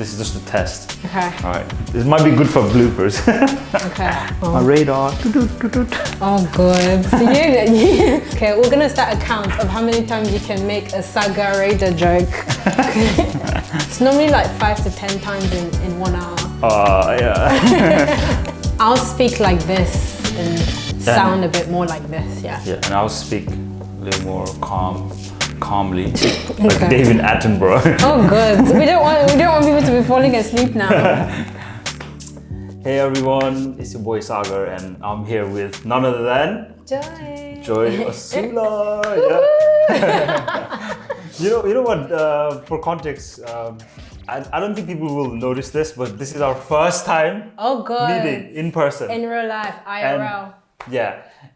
this is just a test. Okay. All right. This might be good for bloopers. Okay. My radar. Oh god. So okay, we're gonna start a count of how many times you can make a Sagar radar joke. It's normally like 5 to 10 times in 1 hour. Yeah. I'll speak like this and sound a bit more like this, yeah. Yeah, and I'll speak a little more calmly, like David Attenborough. Oh good. We don't want people to be falling asleep now. Hey everyone, it's your boy Sagar, and I'm here with none other than Joy Osula. Yeah. you know what? For context, I don't think people will notice this, but this is our first time meeting in person. In real life, IRL.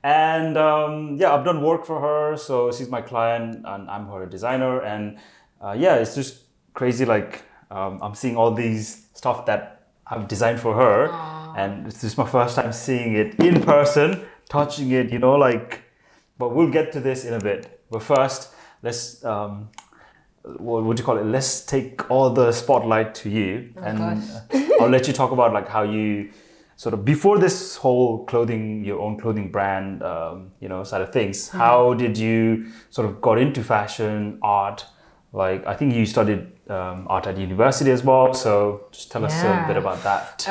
And I've done work for her, so she's my client and I'm her designer. And it's just crazy. Like I'm seeing all these stuff that I've designed for her. Aww. And it's just my first time seeing it in person, touching it, but we'll get to this in a bit. But first, let's, what would you call it? Let's take all the spotlight to you. I'll let you talk about like how you sort of, before this whole your own clothing brand, side of things, how did you sort of got into fashion, art? Like, I think you studied art at university as well, so just tell us a bit about that.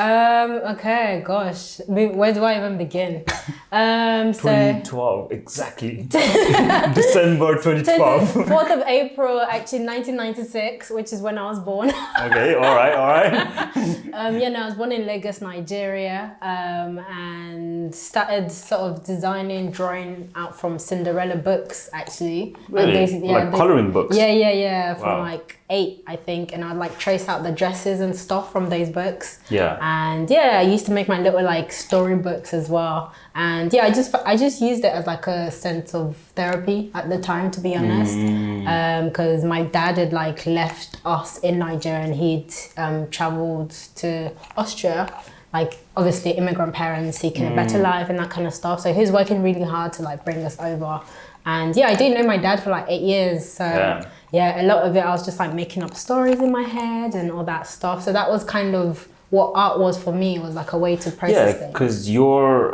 Okay, gosh, where do I even begin? 2012, exactly. December 2012. 4th of April, actually 1996, which is when I was born. Okay, all right. I was born in Lagos, Nigeria, and started sort of designing, drawing out from Cinderella books, actually. Really? Like coloring books? Yeah, from like 8, I think, and I'd like trace out the dresses and stuff from those books. Yeah. And I used to make my little like storybooks as well. And I just used it as like a sense of therapy at the time, to be honest. Because my dad had like left us in Nigeria and he'd traveled to Austria. Like obviously immigrant parents seeking a better life and that kind of stuff. So he was working really hard to like bring us over. And I didn't know my dad for like 8 years. So a lot of it I was just like making up stories in my head and all that stuff. So that was kind of what art was for me, was like a way to process things. Yeah, because your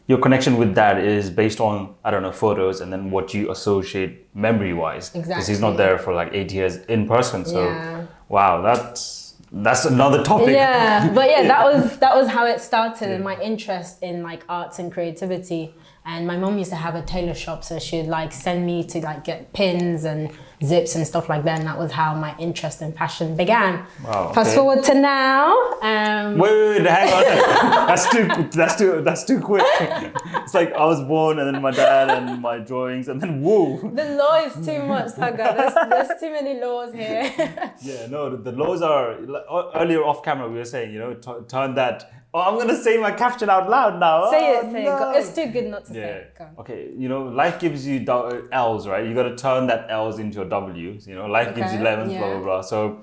your connection with dad is based on, I don't know, photos and then what you associate memory-wise. Exactly. Because he's not there for like 8 years in person. So wow, that's another topic. Yeah, but that was how it started, and my interest in like arts and creativity. And my mom used to have a tailor shop, so she'd like send me to like get pins and zips and stuff like that, and that was how my interest and passion began. Wow, okay. Fast forward to now. Wait, hang on. That's too quick. It's like I was born, and then my dad and my drawings, and then whoa. The law is too much, Sagar. There's too many laws here. Yeah, no, the laws are, earlier off camera we were saying, turn that. Oh, I'm gonna say my caption out loud now. Say it. It's too good not to say it. Go on. Okay, life gives you L's, right? You gotta turn that L's into a W. Life gives you lemons, blah, blah, blah. So,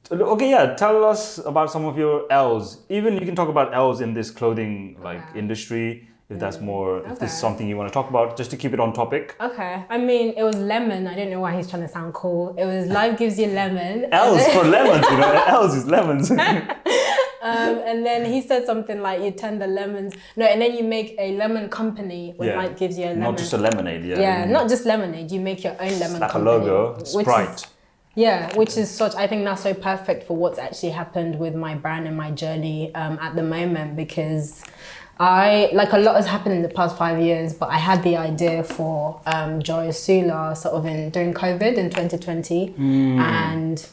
tell us about some of your L's. Even you can talk about L's in this clothing industry, if that's more, if this is something you want to talk about, just to keep it on topic. Okay, I mean, it was lemon. I don't know why he's trying to sound cool. It was life gives you lemon. L's for lemons, L's is lemons. And then he said something like you turn the lemons, and then you make a lemon company when life gives you a lemon. Not just a lemonade, not just lemonade, you make your own lemon like company. Like a logo, Sprite. Which is I think that's so perfect for what's actually happened with my brand and my journey at the moment, because a lot has happened in the past 5 years, but I had the idea for Joy Osula sort of during COVID in 2020, and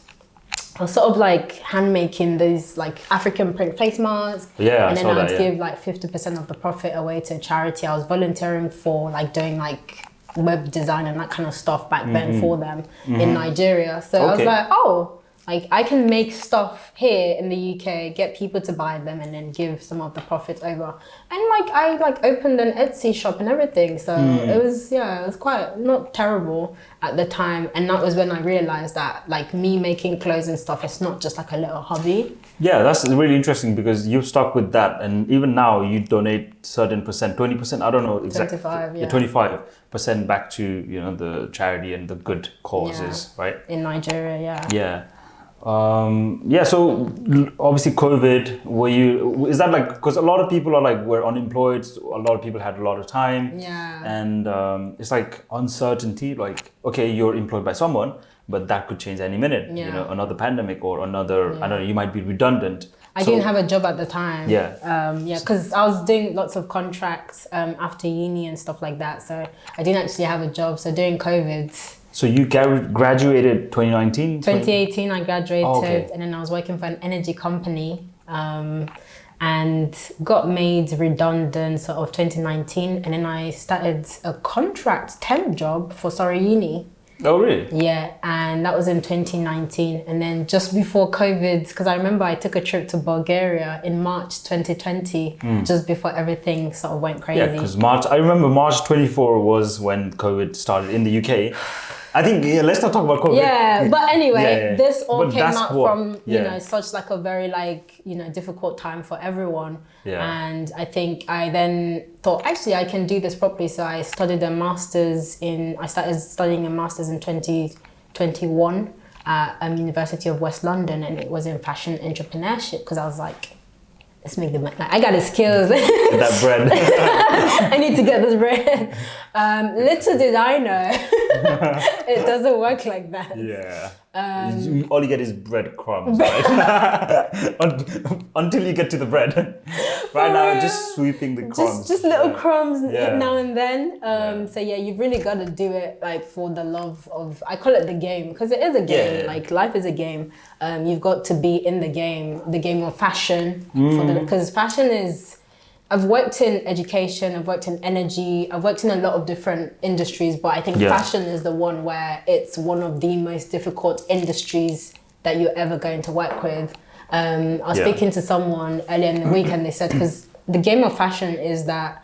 I was sort of like hand making these like African print face masks. And then I would give like 50% of the profit away to a charity I was volunteering for, like doing like web design and that kind of stuff back then for them in Nigeria. So I was like, I can make stuff here in the UK, get people to buy them, and then give some of the profits over. And I opened an Etsy shop and everything. So it was quite not terrible at the time. And that was when I realized that like me making clothes and stuff, it's not just like a little hobby. Yeah, that's really interesting, because you've stuck with that, and even now you donate certain percent, 20%, I don't know exactly. 25% back to the charity and the good causes, right? In Nigeria, Yeah. Yeah, so obviously COVID, is that like, because a lot of people are like, were unemployed, so a lot of people had a lot of time. Yeah. And it's like uncertainty, like, okay, you're employed by someone, but that could change any minute, Yeah. you know, another pandemic or another, I don't know, you might be redundant. I didn't have a job at the time. Yeah. Because I was doing lots of contracts after uni and stuff like that. So I didn't actually have a job. So during COVID, So you graduated 2019? 2018, I graduated, okay. and then I was working for an energy company and got made redundant sort of 2019. And then I started a contract temp job for Surrey Uni. Oh, really? Yeah, and that was in 2019. And then just before COVID, because I remember I took a trip to Bulgaria in March 2020, just before everything sort of went crazy. Yeah, because I remember March 24 was when COVID started in the UK. I think, let's not talk about COVID. Yeah, but anyway, this all But came that's out what- from, you know, such like a very like, you know, difficult time for everyone. Yeah. And I think I then thought, actually, I can do this properly. So I started a master's I started studying a master's in 2021 at University of West London, and it was in fashion entrepreneurship, because I was like, let's make the money. Like, I got the skills. Get that bread. I need to get this bread. Little did I know, it doesn't work like that. Yeah. All you get is breadcrumbs, right? Until you get to the bread. Right now, just sweeping the crumbs. Just little crumbs Yeah. now and then. So yeah, you've really got to do it like for the love of, I call it the game, because it is a game. Yeah. Like life is a game. You've got to be in the game of fashion. Because fashion is, I've worked in education, I've worked in energy, I've worked in a lot of different industries, but I think fashion is the one where it's one of the most difficult industries that you're ever going to work with. I was speaking to someone earlier in the week, and they said, because the game of fashion is that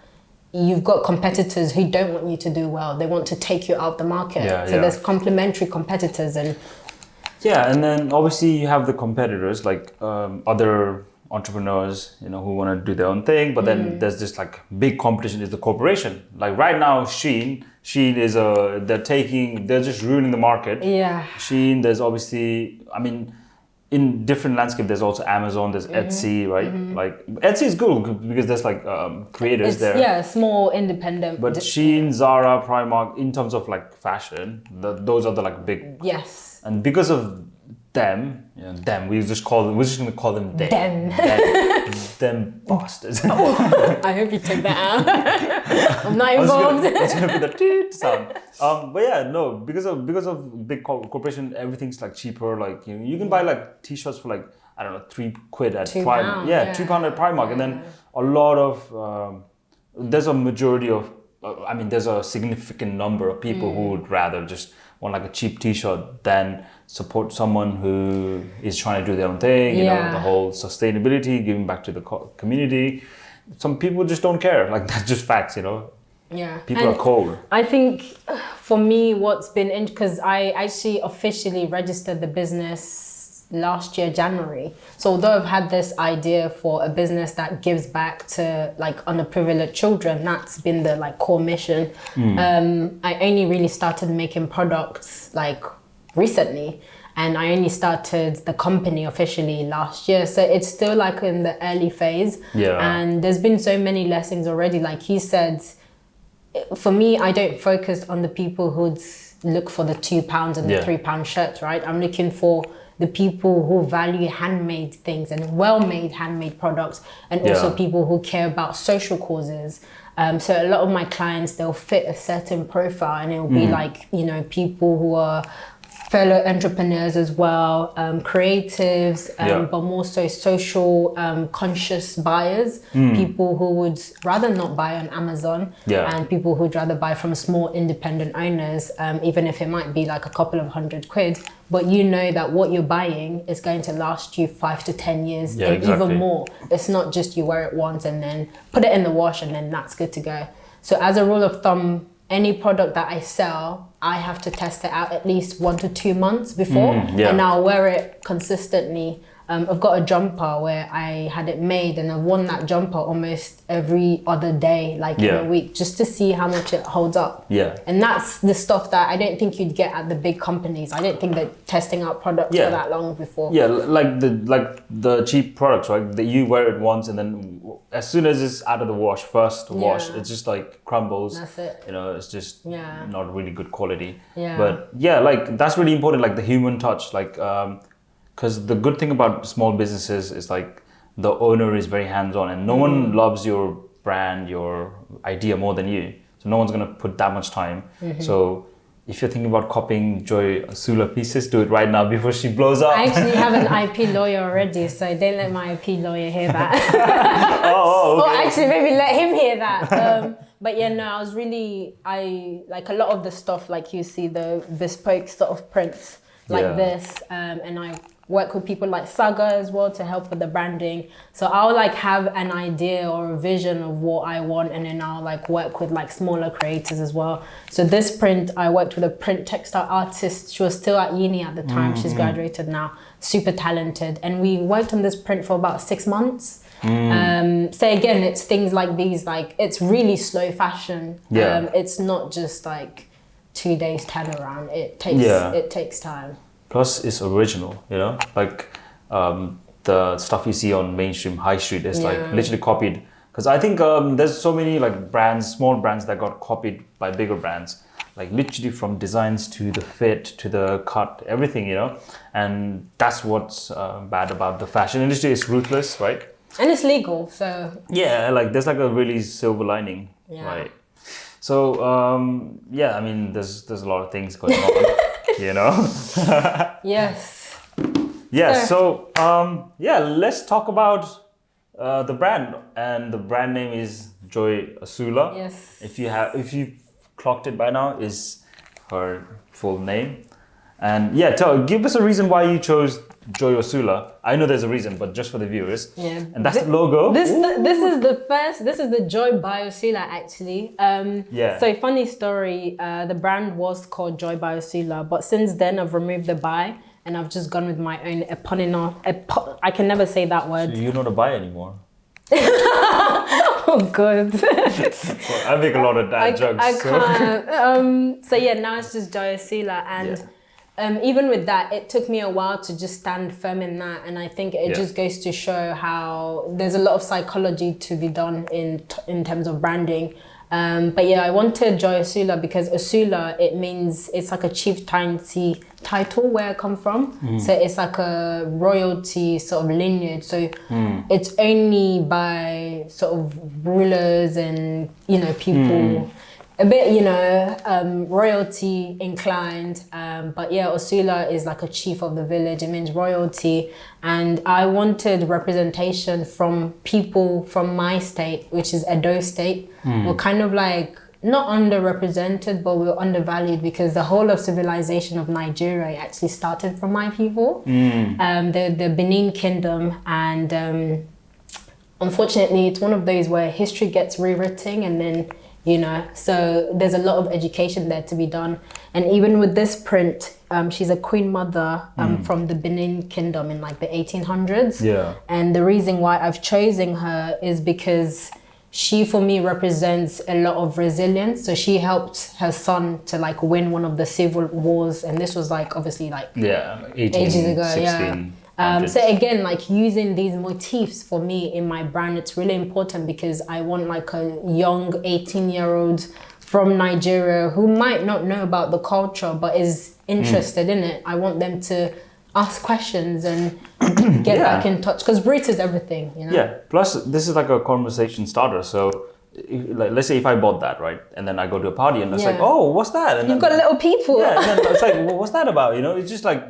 you've got competitors who don't want you to do well. They want to take you out the market. So there's complementary competitors. And then obviously you have the competitors, like other entrepreneurs, you know, who want to do their own thing, but then there's this like big competition is the corporation. Like right now, Shein is they're just ruining the market. Yeah. Shein, there's obviously, I mean, in different landscape, there's also Amazon, there's Etsy, right? Like Etsy is good because there's like creators there. Yeah, small independent. But Shein, Zara, Primark, in terms of like fashion, those are the like big. Yes. And because of them, we're just gonna call them them. Them bastards. I hope you took that out. I'm not involved. I was gonna put the toot sound. But yeah, no, because of big corporation, everything's like cheaper. Like you can buy like t-shirts for like, I don't know, £3 at Primark. Yeah, £3 at Primark, and then a lot of there's a majority of, there's a significant number of people who would rather just want like a cheap t-shirt than support someone who is trying to do their own thing, you know, the whole sustainability, giving back to the community. Some people just don't care. Like, that's just facts, you know. Yeah. People are cold. I think for me, what's been, because I actually officially registered the business last year, January. So although I've had this idea for a business that gives back to like underprivileged children, that's been the like core mission. I only really started making products like recently, and I only started the company officially last year. So it's still like in the early phase. Yeah. And there's been so many lessons already. Like he said, for me, I don't focus on the people who'd look for the £2 and the £3 shirts, right? I'm looking for the people who value handmade things and well-made handmade products, and also people who care about social causes. So a lot of my clients, they'll fit a certain profile, and it'll be like, you know, people who are fellow entrepreneurs as well, creatives, but more so social conscious buyers, people who would rather not buy on Amazon, and people who'd rather buy from small independent owners, even if it might be like a couple of £100, but you know that what you're buying is going to last you 5 to 10 years and even more. It's not just you wear it once and then put it in the wash and then that's good to go. So as a rule of thumb, any product that I sell, I have to test it out at least 1 to 2 months before, and I'll wear it consistently I've got a jumper where I had it made, and I've worn that jumper almost every other day, like in a week, just to see how much it holds up. Yeah. And that's the stuff that I don't think you'd get at the big companies. I don't think they're testing out products for that long before. Yeah, like the cheap products, right? That you wear it once, and then as soon as it's out of the wash, wash, it just like crumbles. That's it. You know, it's just not really good quality. Yeah. But yeah, like that's really important, like the human touch, like because the good thing about small businesses is like the owner is very hands-on, and no one loves your brand, your idea more than you. So no one's gonna put that much time. So if you're thinking about copying Joy Osula pieces, do it right now before she blows up. I actually have an IP lawyer already, so don't let my IP lawyer hear that. Okay. Or actually, maybe let him hear that. But yeah, no, I like a lot of the stuff, like you see the bespoke sort of prints like this, and I work with people like Sagar as well to help with the branding. So I'll like have an idea or a vision of what I want, and then I'll like work with like smaller creators as well. So this print, I worked with a print textile artist. She was still at uni at the time. She's graduated now, super talented. And we worked on this print for about 6 months. So again, it's things like these, like it's really slow fashion. It's not just like 2 days turnaround. It takes time. Plus, it's original, you know, like the stuff you see on mainstream high street is like literally copied. Because I think there's so many like brands, small brands that got copied by bigger brands, like literally from designs to the fit to the cut, everything, you know. And that's what's bad about the fashion industry. It's ruthless, right? And it's legal, so yeah, like there's like a really silver lining, right? So I mean, there's a lot of things going on. You know? Yes. So let's talk about the brand, and the brand name is Joy Osula. Yes. If you clocked it by now, is her full name. And give us a reason why you chose Joy Osula. I know there's a reason, but just for the viewers. Yeah. And that's the logo. This is the Joy by Osula actually. So funny story, the brand was called Joy by Osula, but since then I've removed the by and I've just gone with my own eponymous. I can never say that word. So you're not a bi anymore. Oh god. Well, I make a lot of dad jokes. I can't. So now it's just Joy Osula, and even with that, it took me a while to just stand firm in that, and I think it just goes to show how there's a lot of psychology to be done in terms of branding. But I wanted Joy Osula because Osula, it means it's like a chieftaincy title where I come from. So it's like a royalty sort of lineage. So it's only by sort of rulers and, people a bit, royalty inclined. But Osula is like a chief of the village. It means royalty. And I wanted representation from people from my state, which is Edo State. We're kind of like not underrepresented, but we're undervalued because the whole of civilization of Nigeria actually started from my people, the Benin Kingdom. And unfortunately, it's one of those where history gets rewritten and then so there's a lot of education there to be done. And even with this print, she's a queen mother from the Benin Kingdom in like the 1800s. And the reason why I've chosen her is because she, for me, represents a lot of resilience. So she helped her son to like win one of the civil wars. And this was like, obviously like 18, ages ago. 16. So again, like using these motifs for me in my brand, it's really important because I want like a young 18-year-old from Nigeria who might not know about the culture but is interested in it. I want them to ask questions and get back in touch because root is everything, Plus this is like a conversation starter. So let's say if I bought that, right, and then I go to a party and it's like, oh, what's that? And you've got little people. And then it's like, well, what's that about? It's just like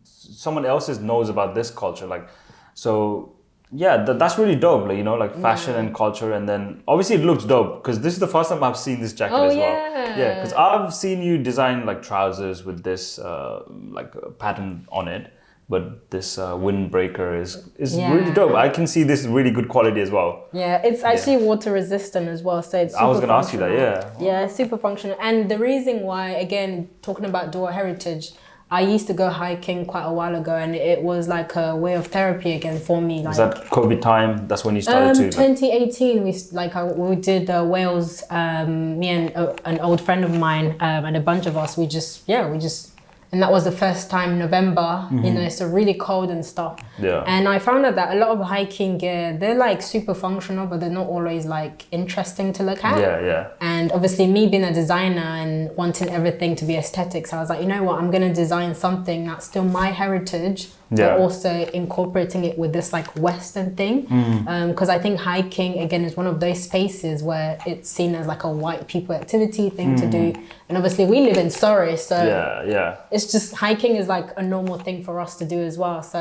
someone else knows about this culture, like, so that's really dope, like fashion and culture. And then obviously it looks dope because this is the first time I've seen this jacket as well. Because I've seen you design like trousers with this like pattern on it, but this windbreaker is really dope. I can see this is really good quality as well. It's actually water resistant as well, so it's super I was gonna ask you that. it's super functional. And the reason why, again, talking about dual heritage, I used to go hiking quite a while ago, and it was like a way of therapy again for me. Like, Was that COVID time? That's when you started to. 2018, we did Wales. Me and an old friend of mine and a bunch of us. We just. And that was the first time, November, so really cold and stuff. Yeah. And I found out that a lot of hiking gear, they're like super functional, but they're not always like interesting to look at. Yeah. And obviously me being a designer and wanting everything to be aesthetics, I was like, you know what, I'm going to design something that's still my heritage, but also incorporating it with this like Western thing. Because I think hiking, again, is one of those spaces where it's seen as like a white people activity thing to do. And obviously we live in Surrey, so it's just hiking is like a normal thing for us to do as well. So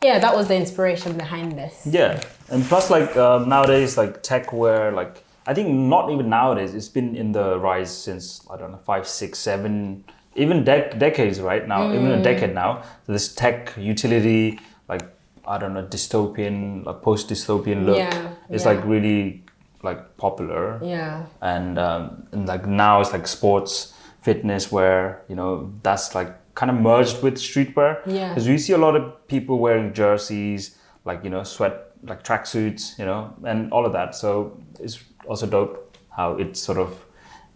yeah, that was the inspiration behind this. Yeah, and plus like nowadays, like tech wear, like I think not even nowadays, it's been in the rise since, I don't know, 5, 6, 7, even decades right now, even a decade now. So this tech utility, like, I don't know, dystopian, like post-dystopian look is like really like popular. Yeah. And like now it's like sports, fitness wear, you know, that's like kind of merged with streetwear. Yeah. Because we see a lot of people wearing jerseys, like, you know, like tracksuits, you know, and all of that. So it's also dope how it sort of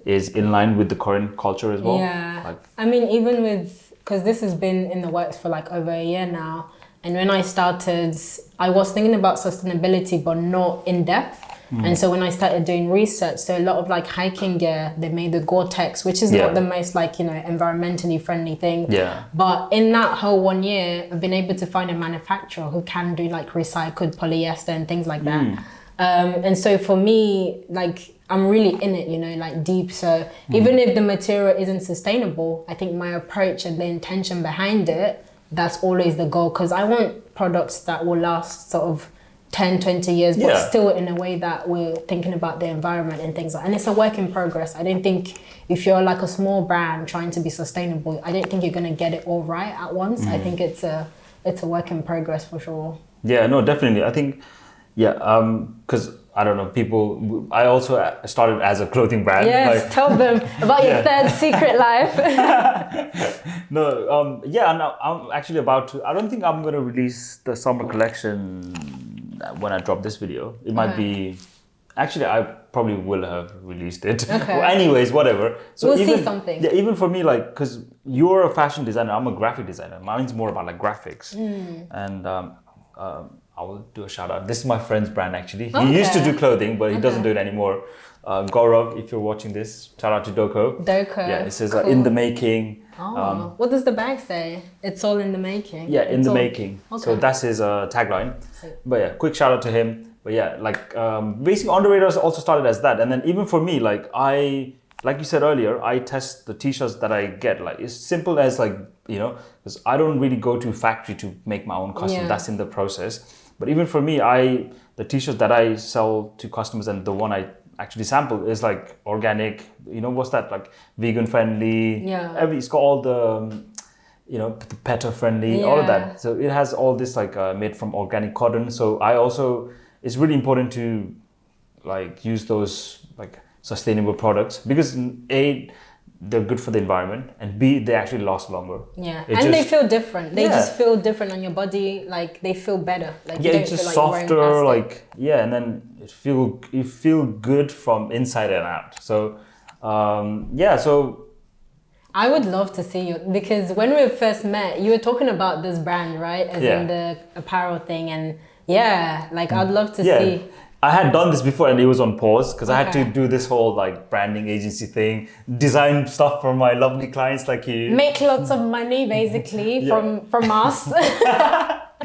is in line with the current culture as well. Yeah. Like, I mean, even with, because this has been in the works for like over a year now. And when I started, I was thinking about sustainability, but not in depth. And so when I started doing research, so a lot of like hiking gear, they made the Gore-Tex, which is not the most like, you know, environmentally friendly thing. Yeah. But in that whole 1 year, I've been able to find a manufacturer who can do like recycled polyester and things like that. And so for me, like, I'm really in it, you know, like deep. So even if the material isn't sustainable, I think my approach and the intention behind it, that's always the goal. Because I want products that will last sort of 10, 20 years, but still in a way that we're thinking about the environment and things like that. And it's a work in progress. I don't think if you're like a small brand trying to be sustainable, I don't think you're going to get it all right at once. I think it's a work in progress for sure. Yeah, no, definitely. I think, because I don't know, I also started as a clothing brand. Yes, like, tell them about your third secret life. No, and I'm actually about to, I don't think I'm going to release the summer collection when I drop this video. It might be, actually I probably will have released it. Okay. Well, anyways, whatever. So we'll even, see something. Yeah, even for me, like, because you're a fashion designer, I'm a graphic designer. Mine's more about like graphics. And I will do a shout out. This is my friend's brand actually. He used to do clothing, but he doesn't do it anymore. Gaurav, if you're watching this, shout out to Doko. Yeah, it says in the making. Oh, what does the bag say? It's all in the making. Yeah, in the making. Okay. So that's his tagline. But yeah, quick shout out to him. But yeah, like basically Underadar also started as that. And then even for me, like you said earlier, I test the t-shirts that I get. Like it's simple as like, you know, because I don't really go to factory to make my own custom. That's in the process. But even for me, the t-shirts that I sell to customers and the one I actually sample is like organic, you know, what's that, like vegan friendly, it's got all the, you know, the PETA friendly, all of that. So it has all this like made from organic cotton. So it's really important to like use those like sustainable products because A, they're good for the environment, and B, they actually last longer. Yeah, they feel different. They just feel different on your body. Like they feel better. Like you don't it's just feel like softer. Like and then you feel good from inside and out. So so I would love to see you because when we first met, you were talking about this brand, right? As in the apparel thing, and like I'd love to see. I had done this before and it was on pause because I had to do this whole like branding agency thing, design stuff for my lovely clients like you. Make lots of money basically from us.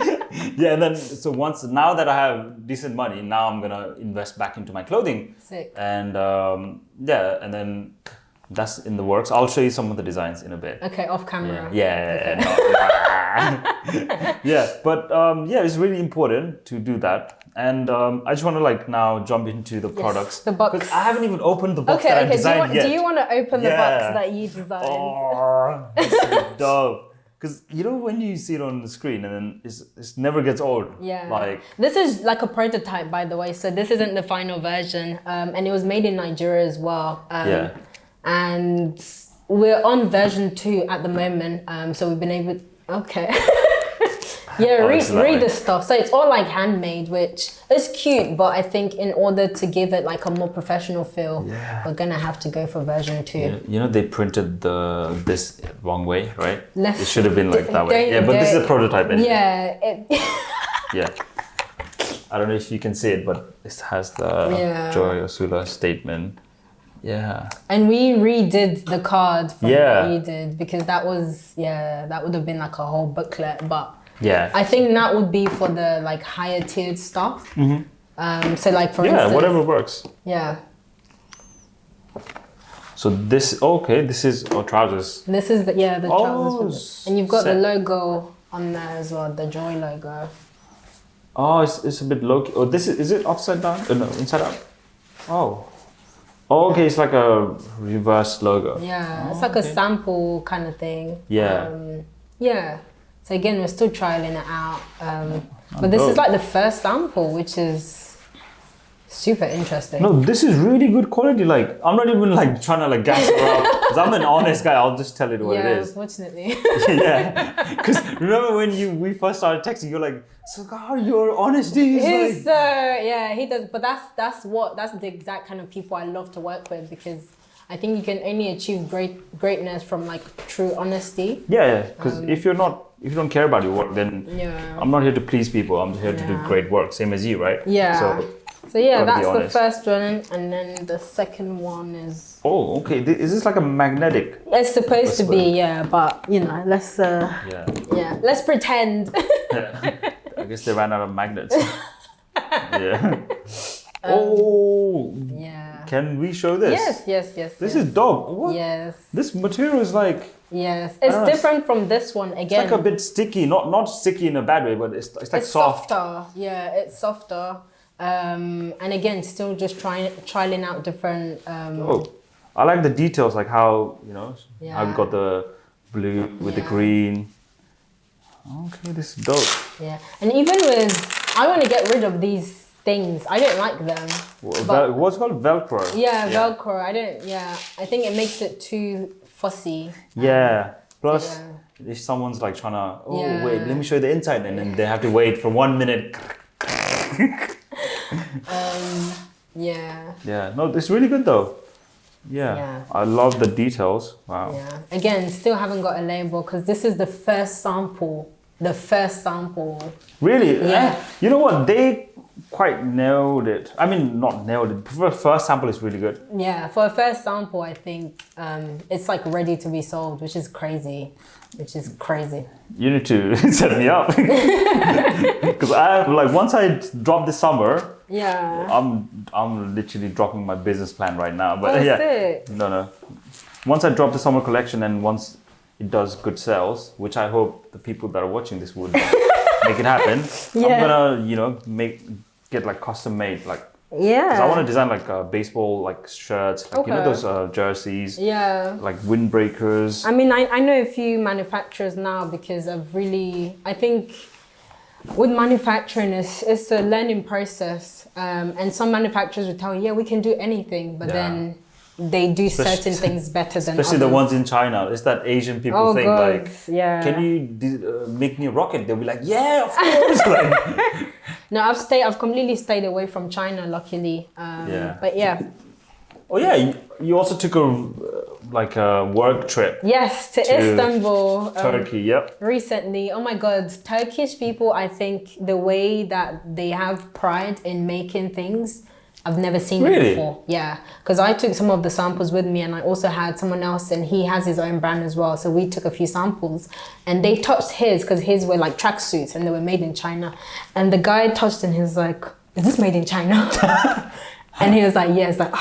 And then so now that I have decent money, now I'm gonna invest back into my clothing. Sick. And and then that's in the works. I'll show you some of the designs in a bit. Okay, off camera. But it's really important to do that. And I just want to like now jump into the products. The box. Because I haven't even opened the box that I designed yet. Do you want to open the box that you designed? Oh, it's so dope. Because you know when you see it on the screen and then it never gets old. Yeah. Like this is like a prototype, by the way. So this isn't the final version, and it was made in Nigeria as well. And we're on version 2 at the moment. So we've been able. Okay. Yeah, read the stuff. So it's all like handmade, which is cute, but I think in order to give it like a more professional feel, we're gonna have to go for version 2. Yeah. You know, they printed this wrong way, right? It should have been like that way. Yeah, but this is a prototype anyway. Yeah. Yeah. I don't know if you can see it, but it has the Joy Osula statement. Yeah. And we redid the card from Yeah. what you did, because that would have been like a whole booklet, but Yeah. I think that would be for the like higher tiered stuff. So like for instance, whatever works. Yeah. So this is our trousers. This is the trousers, and you've got the logo on there as well, the Joy logo. Oh, it's a bit low. Oh, is it upside down? No, inside out. Oh. Oh, okay, it's like a reverse logo. Yeah, it's like a sample kind of thing. Yeah. Yeah. So again, we're still trialing it out. But this is like the first sample, which is super interesting. No, this is really good quality. Like, I'm not even like trying to like gas her up. Because I'm an honest guy. I'll just tell it what it is. Unfortunately. Yeah. Because remember when we first started texting, you're like, Sagar, your honesty is like... He does. But that's the exact kind of people I love to work with, because I think you can only achieve greatness from like true honesty. Yeah, because if you don't care about your work, then I'm not here to please people. I'm here to do great work, same as you, right? Yeah. So that's the first one, and then the second one is. Oh, okay. Is this like a magnetic? It's supposed to be, but let's let's pretend. I guess they ran out of magnets. Yeah. Yeah. Can we show this? Yes. This is dope. What? Yes. This material is like... Yes. It's different from this one again. It's like a bit sticky. Not sticky in a bad way, but it's like soft. Softer. Yeah, it's softer. And again, still just trialing out different... I like the details, like how, how we got the blue with the green. Okay, this is dope. Yeah. And even I want to get rid of these things. I don't like them. What's it called? Velcro? Yeah, Velcro. I think it makes it too fussy. Yeah. Plus, if someone's like trying to, wait, let me show you the inside, and then they have to wait for 1 minute. Yeah. No, it's really good though. Yeah. I love the details. Wow. Yeah. Again, still haven't got a label, because this is the first sample. Really? Yeah. You know what? They quite nailed it. I mean, not nailed it. For the first sample, is really good. Yeah. For a first sample, I think it's like ready to be sold, which is crazy. You need to set me up. Because I like, once I drop this summer, I'm literally dropping my business plan right now. But sick. No. Once I drop the summer collection, and once it does good sales, which I hope the people that are watching this would make it happen. I'm gonna, get like custom made, like. Yeah. Because I want to design like baseball like shirts, like those jerseys. Yeah. Like windbreakers. I mean, I know a few manufacturers now, because I think with manufacturing it's a learning process. And some manufacturers will tell you, we can do anything, but then they do certain things better than especially others. The ones in China. It's that Asian people thing. God. Like, yeah. Can you make me a rocket? They'll be like, yeah, of course. Like, no, I've completely stayed away from China, luckily. But yeah. Oh yeah, you also took a work trip. Yes, to Istanbul, Turkey. Yep. Recently. Oh my God, Turkish people! I think the way that they have pride in making things, I've never seen it before. Yeah, because I took some of the samples with me, and I also had someone else, and he has his own brand as well. So we took a few samples, and they touched his, because his were like tracksuits, and they were made in China. And the guy touched, and he was like, "Is this made in China?" And he was like, "Yeah." It's like,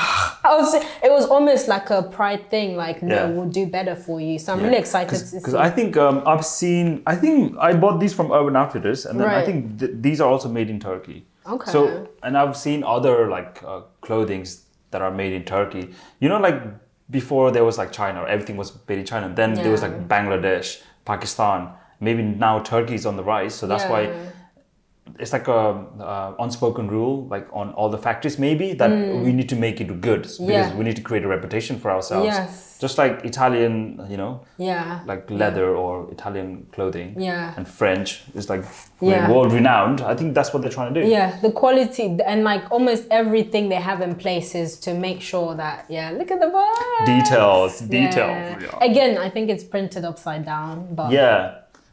it was almost like a pride thing. Like, no, we'll do better for you. So I'm really excited to see. Because I think I think I bought these from Urban Outfitters, and then I think these are also made in Turkey. Okay. So, and I've seen other like clothings that are made in Turkey. Like before there was like China, everything was made in China. Then there was like Bangladesh, Pakistan. Maybe now Turkey is on the rise. So that's why it's like a unspoken rule, like on all the factories, maybe that we need to make it good because we need to create a reputation for ourselves. Yes. Just like Italian, Yeah. like leather or Italian clothing. Yeah. And French is like world renowned. I think that's what they're trying to do. Yeah, the quality and like almost everything they have in place is to make sure that look at the box. Details. Yeah. Yeah. Again, I think it's printed upside down, but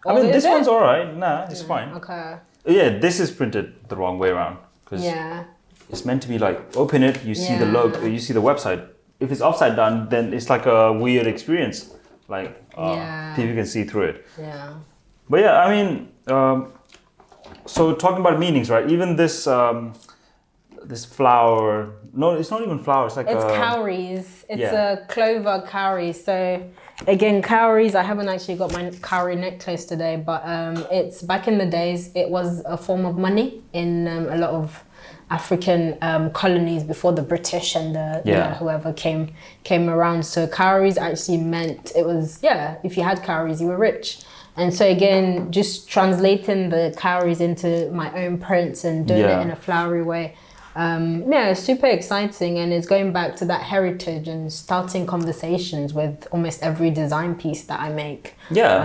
I mean, this one's all right. Nah, it's fine. Okay. Yeah, this is printed the wrong way around because it's meant to be like open it, you see the logo, you see the website. If it's upside down, then it's like a weird experience. Like people can see through it. Yeah. But yeah, I mean, so talking about meanings, right? Even this this flower. No, it's not even flower. It's like cowries. It's a clover cowrie. So again, cowries. I haven't actually got my cowrie necklace today, but it's back in the days. It was a form of money in a lot of African colonies before the British and whoever came around. So cowries actually meant it was if you had cowries, you were rich. And so again, just translating the cowries into my own prints and doing it in a flowery way. It's super exciting, and it's going back to that heritage and starting conversations with almost every design piece that I make.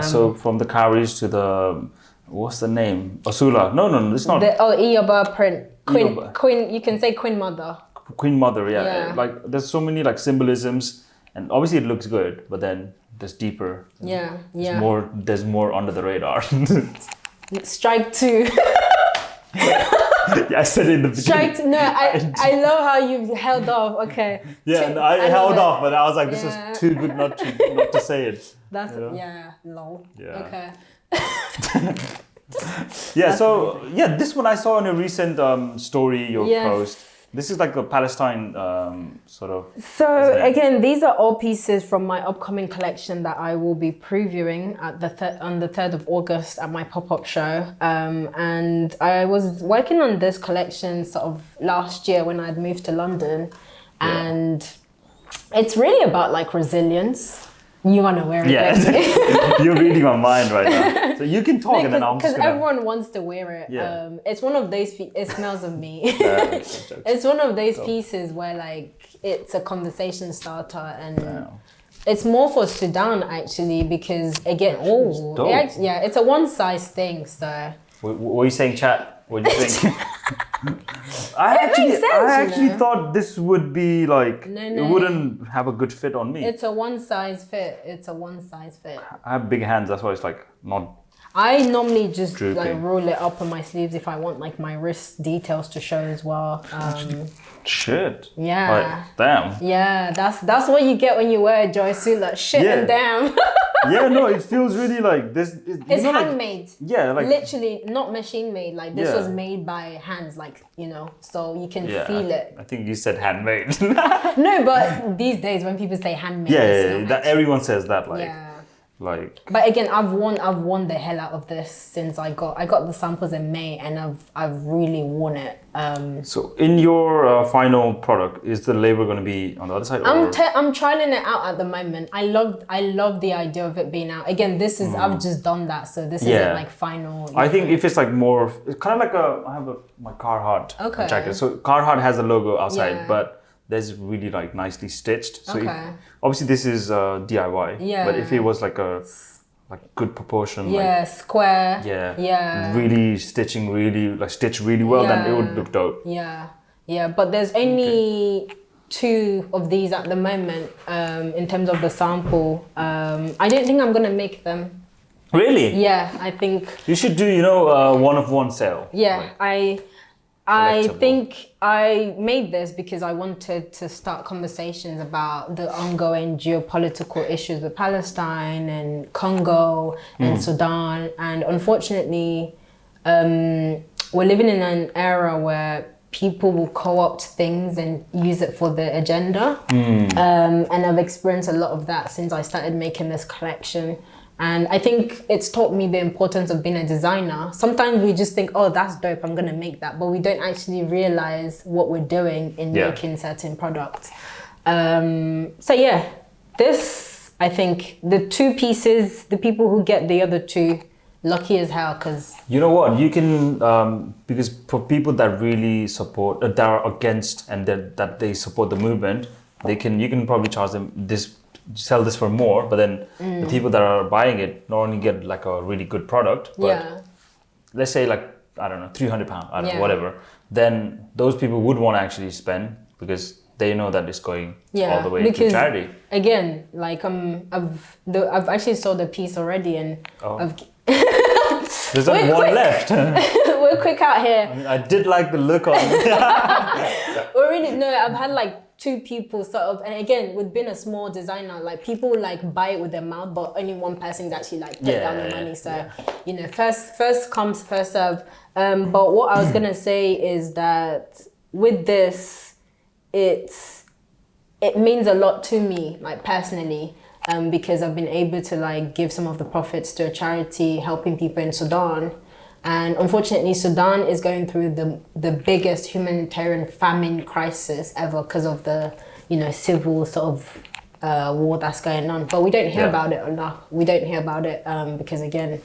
So from the cowries to the what's the name? Osula. No, it's not. Iyoba print. Queen. You can say Queen Mother. Queen Mother, like there's so many like symbolisms, and obviously it looks good, but then there's deeper. There's more under the radar. Strike two. I said it in the beginning. Strike. No, I love how you held off. Okay. Yeah, and I held off, but I was like, this is too good not to say it. That's lol. Yeah. Okay. This one I saw in a recent story post. This is like a Palestine sort of. So again, these are all pieces from my upcoming collection that I will be previewing at on the 3rd of August at my pop-up show. And I was working on this collection sort of last year when I'd moved to London, and it's really about like resilience. You want to wear it, don't you? You're reading my mind right now. So you can talk and then I'm just because everyone wants to wear it. Yeah. It's one of those. It smells of me. It's one of those pieces where like it's a conversation starter, and it's more for Sudan actually because again, it's a one size thing. So. What were you saying, chat? What do you think? I actually thought this would be like it wouldn't have a good fit on me. It's a one size fit. I have big hands, that's why it's like not. I normally just drooping. like roll it up on my sleeves if I want like my wrist details to show as well. Shit. Yeah. Like, damn. Yeah, that's what you get when you wear a Osula. Shit and damn. It feels really like this. It's handmade. Like literally not machine made. Like this was made by hands, like so you can feel it. I think you said handmade. No, but these days when people say handmade, that everyone says that. Like. But again, I've worn the hell out of this since I got the samples in May, and I've really worn it. So in your final product, is the label going to be on the other side? I'm trialing it out at the moment. I love the idea of it being out. Again, this is I've just done that, so this isn't like final. I think if it's like more, it's kind of like I have my Carhartt jacket. So Carhartt has a logo outside, but there's really like nicely stitched. So obviously this is DIY. Yeah. But if it was like a good proportion, square. Really stitched really well, then it would look dope. Yeah. But there's only 2 of these at the moment in terms of the sample. I don't think I'm gonna make them. Really? Yeah, I think you should do one of one sale. Yeah, I think I made this because I wanted to start conversations about the ongoing geopolitical issues with Palestine and Congo and Sudan. And unfortunately, we're living in an era where people will co-opt things and use it for their agenda. And I've experienced a lot of that since I started making this collection. And I think it's taught me the importance of being a designer. Sometimes we just think, oh, that's dope, I'm gonna make that. But we don't actually realize what we're doing in making certain products. This, I think, the 2 pieces, the people who get the other 2 lucky as hell because You know what? You can because for people that really support, that are against, and that they support the movement, you can probably charge them sell this for more. But then the people that are buying it not only get like a really good product, but let's say like I don't know, £300, I don't know, whatever. Then those people would want to actually spend because they know that it's going all the way to charity. Again, like I've actually sold a piece already, and there's only one left. We're quick out here. I mean, I did like the look on it. Well, really, no, I've had like 2 people sort of, and again, with being a small designer, like people like buy it with their mouth, but only one person's actually like put down the money. So, you know, first comes, first serve. But what I was gonna say is that with this, it means a lot to me, like personally, because I've been able to like give some of the profits to a charity helping people in Sudan. And unfortunately, Sudan is going through the biggest humanitarian famine crisis ever because of the, you know, civil sort of war that's going on. But we don't hear about it enough. We don't hear about it because again,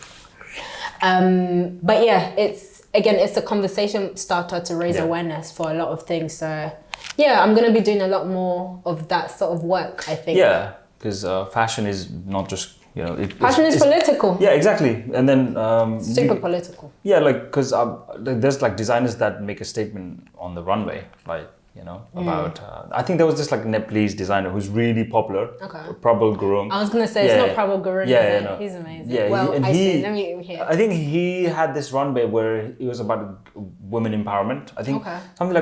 but yeah, it's a conversation starter to raise awareness for a lot of things. So yeah, I'm going to be doing a lot more of that sort of work, I think. Yeah, because fashion is not just, you know... Fashion is political. Yeah, exactly. And then... super political. Yeah, like, because there's like designers that make a statement on the runway, like, you know, about... I think there was this like Nepalese designer who's really popular. Okay. Prabal Gurung. I was going to say, it's not Prabal Gurung, no. He's amazing. Yeah, well, let me hear. I think he had this runway where it was about women empowerment. I think something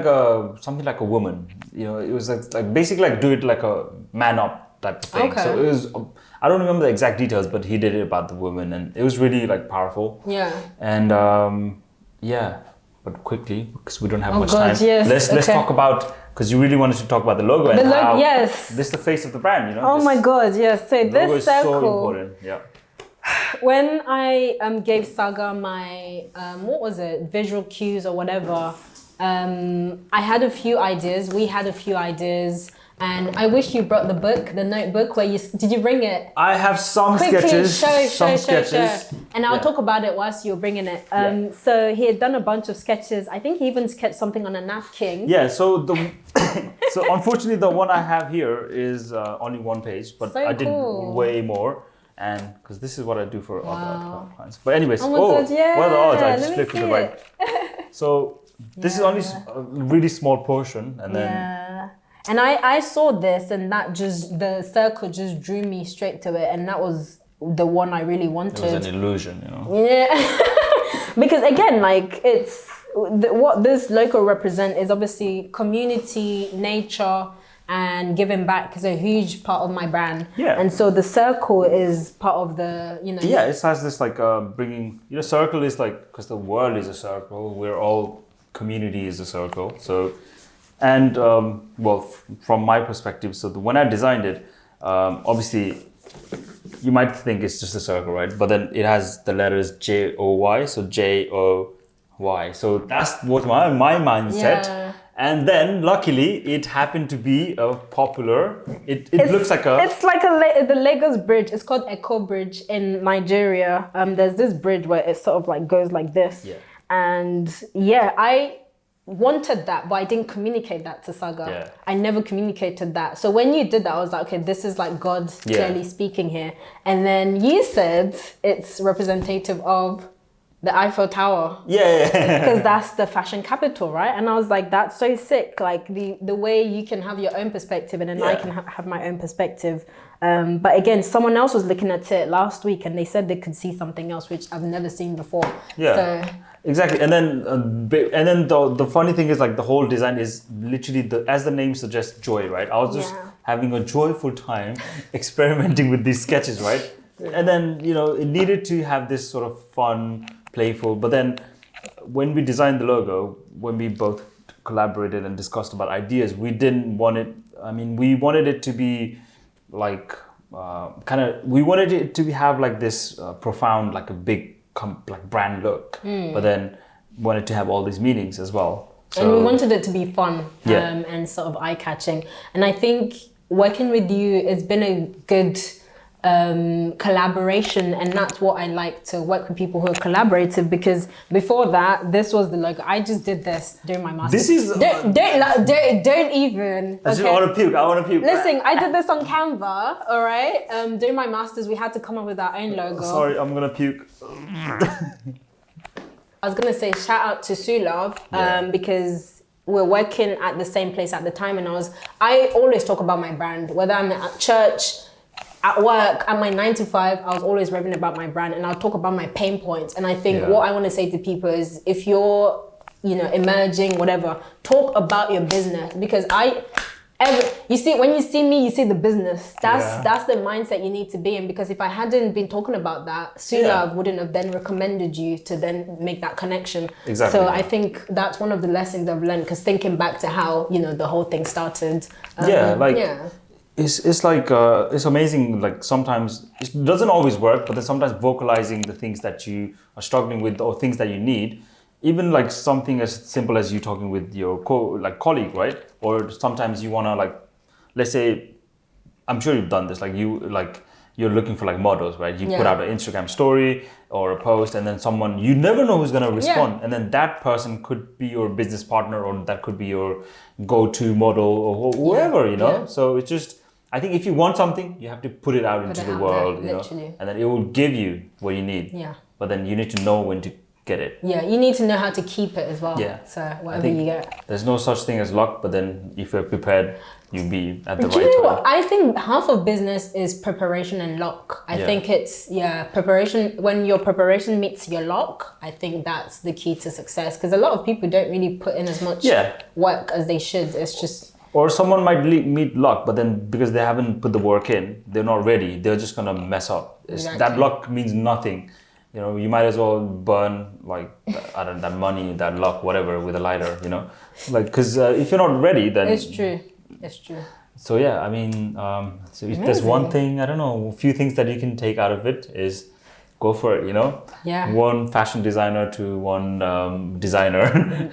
like a woman. You know, it was like basically like do it like a man up type of thing. So it was... I don't remember the exact details, but he did it about the woman, and it was really like powerful. Yeah. And but quickly, because we don't have much time. Yes. Let's talk about, because you really wanted to talk about the logo and how this is the face of the brand, you know. Oh my God, yes. So this logo is circle, so important. Yeah. When I gave Sagar my visual cues or whatever, I had a few ideas. We had a few ideas. And I wish you brought the notebook where did you bring it? I have some sketches. Show. And I'll talk about it whilst you're bringing it. So he had done a bunch of sketches. I think he even sketched something on a napkin. Yeah, so so unfortunately the one I have here is only one page, but I did way more. And because this is what I do for other clients. But anyways, what are the odds? I just flipped to the right. So this is only a really small portion, and then... And I saw this, and the circle just drew me straight to it, and that was the one I really wanted. It was an illusion, you know. Yeah, because again, like what this logo represents is obviously community, nature, and giving back is a huge part of my brand. Yeah. And so the circle is part of the, you know. Yeah, it has this like bringing, you know, circle is like, because the world is a circle, we're all, community is a circle, so. And from my perspective, so when I designed it, obviously you might think it's just a circle, right? But then it has the letters J-O-Y, so J-O-Y. So that was my mindset. Yeah. And then luckily it happened to be a popular, it looks like a... It's like the Lagos bridge. It's called Echo Bridge in Nigeria. There's this bridge where it sort of like goes like this. Yeah. And yeah, I wanted that, but I didn't communicate that to Sagar. Yeah. I never communicated that. So when you did that, I was like, okay, this is like God clearly speaking here. And then you said it's representative of the Eiffel Tower. Yeah. Because that's the fashion capital, right? And I was like, that's so sick. Like the way you can have your own perspective, and then I can have my own perspective. But again, someone else was looking at it last week, and they said they could see something else, which I've never seen before. Yeah. So, exactly, and then the funny thing is, like, the whole design is literally as the name suggests, joy, right? I was just having a joyful time experimenting with these sketches, right? And then, you know, it needed to have this sort of fun, playful. But then, when we designed the logo, when we both collaborated and discussed about ideas, we didn't want it. I mean, we wanted it to be like we wanted it to have like this profound, like a big like brand look, but then wanted to have all these meanings as well. So, and we wanted it to be fun and sort of eye-catching. And I think working with you, it's been a good collaboration, and that's what I like to work with people who are collaborative, because before that, this was the logo. I just did this during my master's. This is don't even. I just want to puke. I want to puke. Listen, I did this on Canva. All right. During my master's, we had to come up with our own logo. Sorry, I'm gonna puke. I was gonna say shout out to Sula, because we're working at the same place at the time, and I always talk about my brand, whether I'm at church, at work, at my 9 to 5, I was always raving about my brand, and I'll talk about my pain points. And I think what I want to say to people is, if you're, emerging, whatever, talk about your business, because you see, when you see me, you see the business. That's the mindset you need to be in, because if I hadn't been talking about that, Sula wouldn't have then recommended you to then make that connection. Exactly. So I think that's one of the lessons I've learned, because thinking back to how, the whole thing started. It's like it's amazing. Like sometimes it doesn't always work, but then sometimes vocalizing the things that you are struggling with or things that you need, even like something as simple as you talking with your colleague, right? Or sometimes you wanna, like, let's say, I'm sure you've done this. You're looking for like models, right? You put out an Instagram story or a post, and then someone, you never know who's gonna respond, and then that person could be your business partner, or that could be your go-to model, or whoever, So it's just, I think if you want something, you have to put it out into the world, literally. and then it will give you what you need. Yeah. But then you need to know when to get it. Yeah, you need to know how to keep it as well. Yeah. So whatever you get. There's no such thing as luck, but then if you're prepared, you'll be at the right Do you know time. what? I think half of business is preparation and luck. I think it's, preparation. When your preparation meets your luck, I think that's the key to success. Because a lot of people don't really put in as much work as they should. It's just... Or someone might meet luck, but then because they haven't put the work in, they're not ready. They're just gonna mess up. That luck means nothing. You might as well burn that money, that luck, whatever, with a lighter. Because if you're not ready, then it's true. So I mean, so if there's one thing, I don't know, a few things that you can take out of it is go for it. Yeah. One fashion designer to one designer.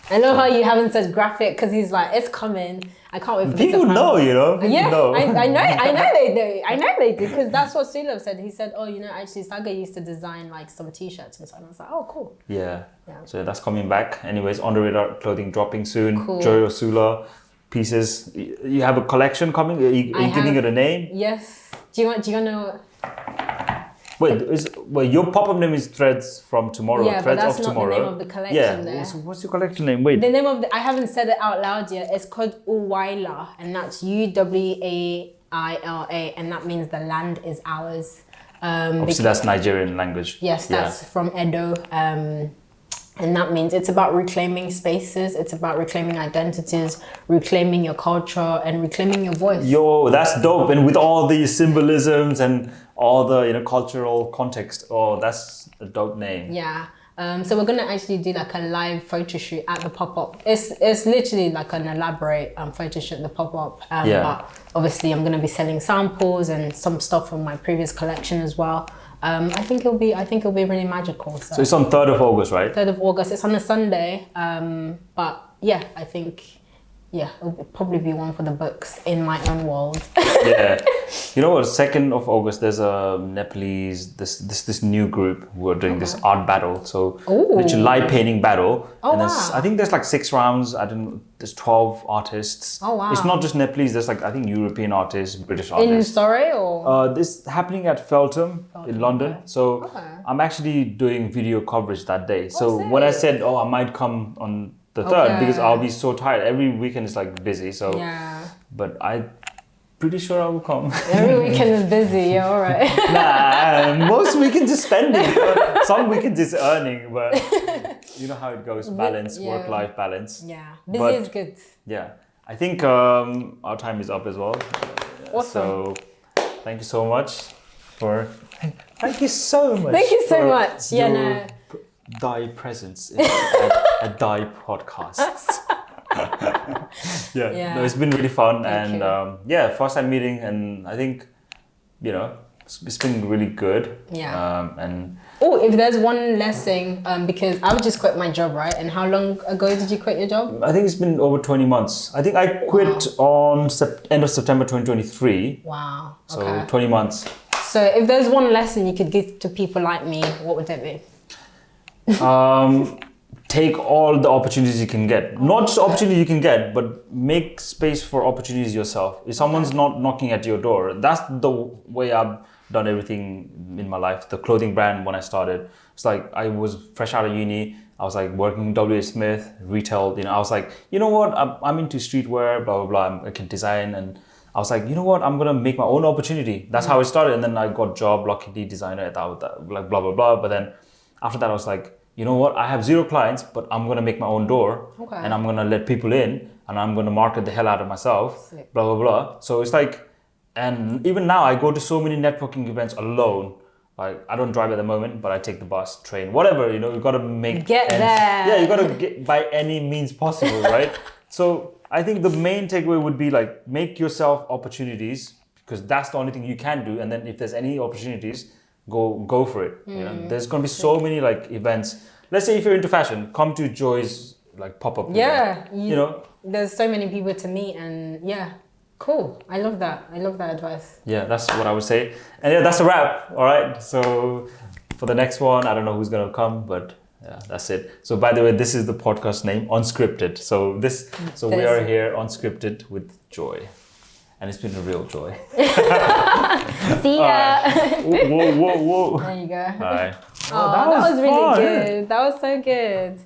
I love how you haven't said graphic, because he's like, it's coming. I can't wait for people know, People know. I know they do. I know they do, because that's what Sula said. He said, actually Sagar used to design like some t-shirts and so on. I was like, oh, cool. Yeah. So that's coming back. Anyways, Underadar clothing dropping soon. Cool. Joy Osula pieces. You have a collection coming? Are you giving it a name? Yes. Do you want to know? Wait, your pop-up name is Threads from Tomorrow. Yeah, Threads but that's of not Tomorrow. the name of the collection there. What's your collection name? Wait. The name of I haven't said it out loud yet. It's called Uwaila, and that's Uwaila, and that means the land is ours. Obviously, that's Nigerian language. Yes, that's from Edo. And that means it's about reclaiming spaces, it's about reclaiming identities, reclaiming your culture, and reclaiming your voice. Yo, that's dope. And with all these symbolisms and all the cultural context, that's a dope name. Yeah. So we're gonna actually do like a live photo shoot at the pop-up. It's literally like an elaborate photo shoot at the pop-up. But obviously I'm gonna be selling samples and some stuff from my previous collection as well. I think it'll be really magical. So it's on 3rd of August, right? 3rd of August. It's on a Sunday. But I think it'll probably be one for the books in my own world. Yeah. You know what? 2nd of August, there's a Nepalese this new group who are doing this art battle. So literally light painting battle. Oh, and wow. I think there's like 6 rounds. I don't know. There's 12 artists. Oh, wow. It's not just Nepalese. There's I think European artists, British artists. In Surrey or? This happening at Feltham in London. Okay. So I'm actually doing video coverage that day. So when I said, I might come on the 3rd because I'll be so tired. Every weekend is busy. So, but I'm pretty sure I will come. Every weekend is busy. Yeah, all right. Nah, most weekends is spending. Some weekends is earning, but you know how it goes. Balance, work-life balance. Yeah, busy is good. Yeah, I think our time is up as well. Awesome. So thank you so much Thank you so much. Thank you so much. Thy presence at Thy podcast. No, it's been really fun. Thank and first time meeting, and I think it's been really good. Yeah. And if there's one lesson, because I would just quit my job, right? And how long ago did you quit your job? I think it's been over 20 months. I think I quit on end of September 2023. Wow. So Okay. 20 months. So if there's one lesson you could give to people like me, what would it be? Take all the opportunities you can get. Not just opportunity you can get, but make space for opportunities yourself. If someone's not knocking at your door, that's the way I've done everything in my life. The clothing brand, when I started, it's like I was fresh out of uni. I was like working W.H. Smith, retail. I was like, you know what? I'm into streetwear, blah, blah, blah. I can design. And I was like, you know what? I'm going to make my own opportunity. That's how it started. And then I got job, luckily designer at that, like blah, blah, blah. But then after that, I was like, you know what? I have 0 clients, but I'm going to make my own door. Okay. And I'm going to let people in and I'm going to market the hell out of myself, Sick. blah, blah, blah. So it's like, and even now I go to so many networking events alone. Like I don't drive at the moment, but I take the bus, train, whatever, you got to make Get there. Yeah, you got to get by any means possible, right? So I think the main takeaway would be like, make yourself opportunities because that's the only thing you can do. And then if there's any opportunities, go for it. There's going to be so many like events. Let's say if you're into fashion, come to Joy's like pop-up Yeah. event. There's so many people to meet and yeah. Cool. I love that. I love that advice. Yeah, that's what I would say. And yeah, that's a wrap. All right. So for the next one, I don't know who's going to come, but yeah, that's it. So by the way, this is the podcast name, UnSCRIPTED. So we are here UnSCRIPTED with Joy. And it's been a real joy. See ya. Whoa. There you go. All right. Oh, that was really fun. good. That was so good.